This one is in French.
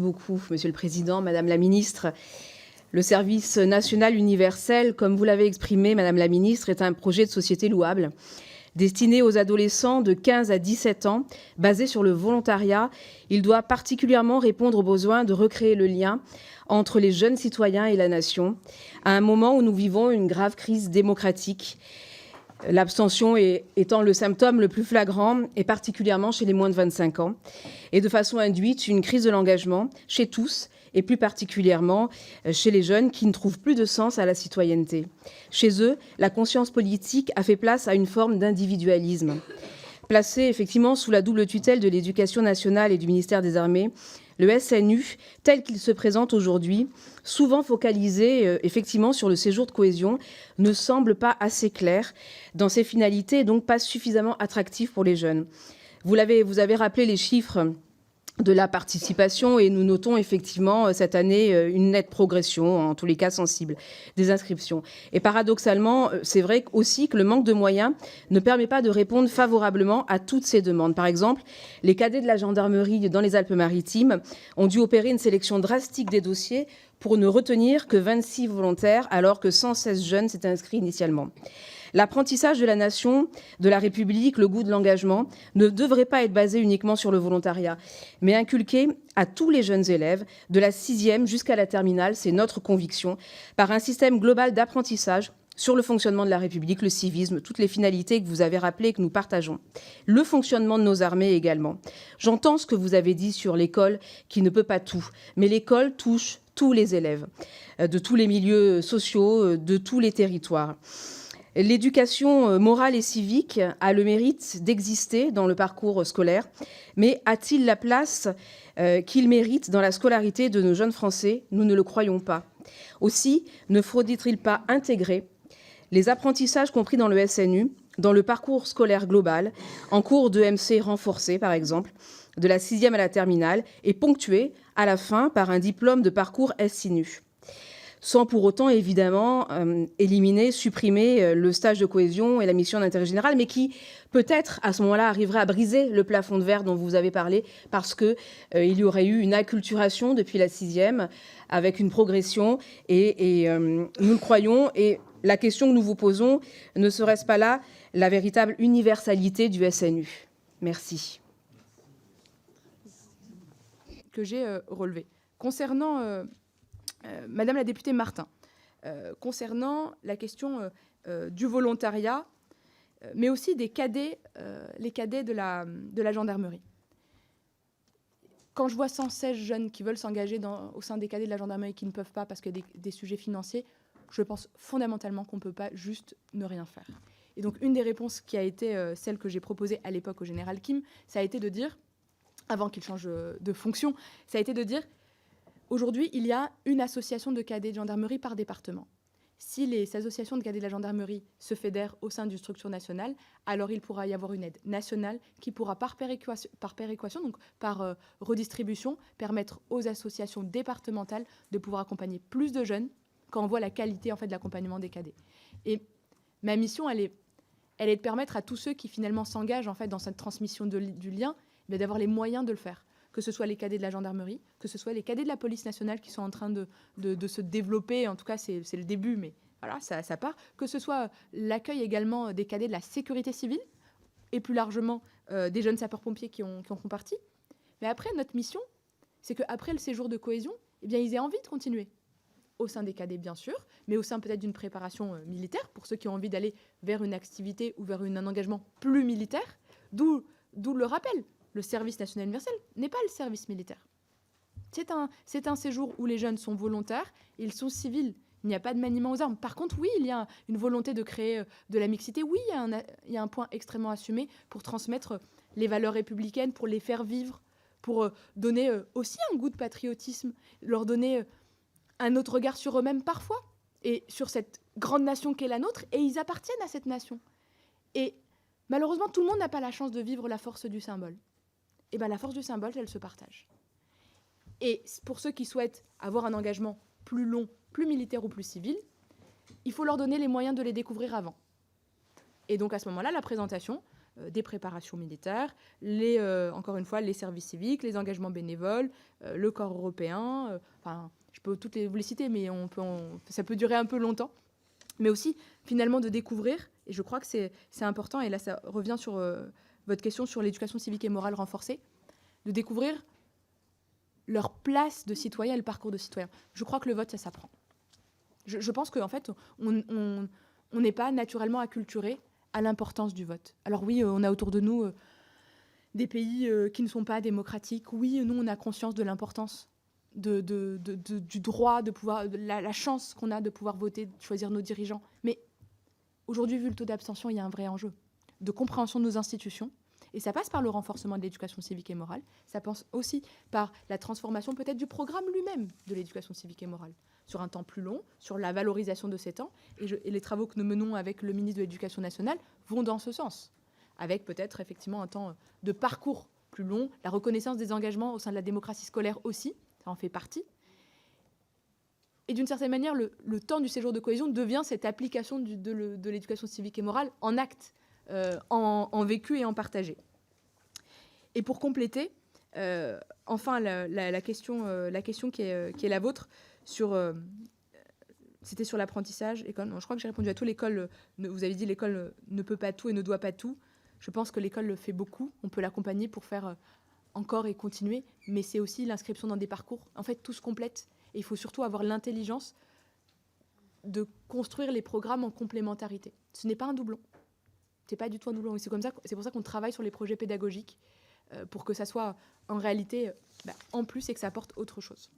Merci beaucoup, Monsieur le Président, Madame la Ministre. Le service national universel, comme vous l'avez exprimé, Madame la Ministre, est un projet de société louable, destiné aux adolescents de 15 à 17 ans, basé sur le volontariat. Il doit particulièrement répondre aux besoins de recréer le lien entre les jeunes citoyens et la nation, à un moment où nous vivons une grave crise démocratique, l'abstention étant le symptôme le plus flagrant, et particulièrement chez les moins de 25 ans, et de façon induite, une crise de l'engagement chez tous, et plus particulièrement chez les jeunes qui ne trouvent plus de sens à la citoyenneté. Chez eux, la conscience politique a fait place à une forme d'individualisme. Placé effectivement sous la double tutelle de l'Éducation nationale et du ministère des Armées, le SNU, tel qu'il se présente aujourd'hui, souvent focalisé effectivement sur le séjour de cohésion, ne semble pas assez clair dans ses finalités et donc pas suffisamment attractif pour les jeunes. Vous avez rappelé les chiffres de la participation et nous notons effectivement cette année une nette progression, en tous les cas sensible, des inscriptions. Et paradoxalement, c'est vrai aussi que le manque de moyens ne permet pas de répondre favorablement à toutes ces demandes. Par exemple, les cadets de la gendarmerie dans les Alpes-Maritimes ont dû opérer une sélection drastique des dossiers pour ne retenir que 26 volontaires alors que 116 jeunes s'étaient inscrits initialement. L'apprentissage de la nation, de la République, le goût de l'engagement ne devrait pas être basé uniquement sur le volontariat, mais inculqué à tous les jeunes élèves, de la 6e jusqu'à la terminale, c'est notre conviction, par un système global d'apprentissage sur le fonctionnement de la République, le civisme, toutes les finalités que vous avez rappelées et que nous partageons. Le fonctionnement de nos armées également. J'entends ce que vous avez dit sur l'école qui ne peut pas tout, mais l'école touche tous les élèves, de tous les milieux sociaux, de tous les territoires. L'éducation morale et civique a le mérite d'exister dans le parcours scolaire, mais a-t-il la place qu'il mérite dans la scolarité de nos jeunes Français? Nous ne le croyons pas. Aussi, ne faudrait-il pas intégrer les apprentissages compris dans le SNU, dans le parcours scolaire global, en cours de MC renforcé par exemple, de la 6e à la terminale, et ponctué à la fin par un diplôme de parcours SNU, sans pour autant, évidemment, supprimer le stage de cohésion et la mission d'intérêt général, mais qui, peut-être, à ce moment-là, arriverait à briser le plafond de verre dont vous avez parlé, parce qu'il y aurait eu une acculturation depuis la 6e, avec une progression, et nous le croyons, et la question que nous vous posons, ne serait-ce pas là la véritable universalité du SNU? Merci. Que j'ai relevé. Concernant... Madame la députée Martin, concernant la question du volontariat, mais aussi des cadets, les cadets de la gendarmerie. Quand je vois 116 jeunes qui veulent s'engager au sein des cadets de la gendarmerie qui ne peuvent pas parce que des sujets financiers, je pense fondamentalement qu'on ne peut pas juste ne rien faire. Et donc une des réponses qui a été celle que j'ai proposée à l'époque au général Kim, ça a été de dire, avant qu'il change de fonction, ça a été de dire: aujourd'hui, il y a une association de cadets de gendarmerie par département. Si les associations de cadets de la gendarmerie se fédèrent au sein d'une structure nationale, alors il pourra y avoir une aide nationale qui pourra, par péréquation, donc par redistribution, permettre aux associations départementales de pouvoir accompagner plus de jeunes quand on voit la qualité en fait, de l'accompagnement des cadets. Et ma mission, elle est de permettre à tous ceux qui finalement s'engagent en fait, dans cette transmission du lien, d'avoir les moyens de le faire. Que ce soit les cadets de la gendarmerie, que ce soit les cadets de la police nationale qui sont en train de se développer, en tout cas c'est le début, mais voilà, ça part, que ce soit l'accueil également des cadets de la sécurité civile, et plus largement des jeunes sapeurs-pompiers qui en font partie. Mais après, notre mission, c'est qu'après le séjour de cohésion, eh bien, ils aient envie de continuer, au sein des cadets bien sûr, mais au sein peut-être d'une préparation militaire, pour ceux qui ont envie d'aller vers une activité ou vers un engagement plus militaire, d'où le rappel. Le service national universel n'est pas le service militaire. C'est un séjour où les jeunes sont volontaires, ils sont civils. Il n'y a pas de maniement aux armes. Par contre, oui, il y a une volonté de créer de la mixité. Oui, il y a un point extrêmement assumé pour transmettre les valeurs républicaines, pour les faire vivre, pour donner aussi un goût de patriotisme, leur donner un autre regard sur eux-mêmes parfois, et sur cette grande nation qu'est la nôtre, et ils appartiennent à cette nation. Et malheureusement, tout le monde n'a pas la chance de vivre la force du symbole. Et bien la force du symbole, elle se partage. Et pour ceux qui souhaitent avoir un engagement plus long, plus militaire ou plus civil, il faut leur donner les moyens de les découvrir avant. Et donc à ce moment-là, la présentation des préparations militaires, encore une fois, les services civiques, les engagements bénévoles, le corps européen. Je peux toutes vous les citer, mais ça peut durer un peu longtemps. Mais aussi, finalement, de découvrir, et je crois que c'est important, et là, ça revient sur votre question sur l'éducation civique et morale renforcée, de découvrir leur place de citoyen et le parcours de citoyen. Je crois que le vote, ça s'apprend. Je pense qu'en fait, on n'est pas naturellement acculturé à l'importance du vote. Alors oui, on a autour de nous des pays qui ne sont pas démocratiques. Oui, nous, on a conscience de l'importance du droit, de pouvoir, la chance qu'on a de pouvoir voter, de choisir nos dirigeants. Mais aujourd'hui, vu le taux d'abstention, il y a un vrai enjeu de compréhension de nos institutions. Et ça passe par le renforcement de l'éducation civique et morale. Ça passe aussi par la transformation peut-être du programme lui-même de l'éducation civique et morale, sur un temps plus long, sur la valorisation de ces temps. Et les travaux que nous menons avec le ministre de l'Éducation nationale vont dans ce sens, avec peut-être effectivement un temps de parcours plus long, la reconnaissance des engagements au sein de la démocratie scolaire aussi, ça en fait partie. Et d'une certaine manière, le temps du séjour de cohésion devient cette application de l'éducation civique et morale en acte, en vécu et en partagé. Et pour compléter, enfin, la question qui est la vôtre, c'était sur l'apprentissage. Je crois que j'ai répondu à tout. L'école, vous avez dit l'école ne peut pas tout et ne doit pas tout. Je pense que l'école fait beaucoup. On peut l'accompagner pour faire encore et continuer, mais c'est aussi l'inscription dans des parcours. En fait, tout se complète. Et il faut surtout avoir l'intelligence de construire les programmes en complémentarité. Ce n'est pas un doublon. C'est pas du tout un doublon. C'est pour ça qu'on travaille sur les projets pédagogiques pour que ça soit en réalité en plus et que ça apporte autre chose.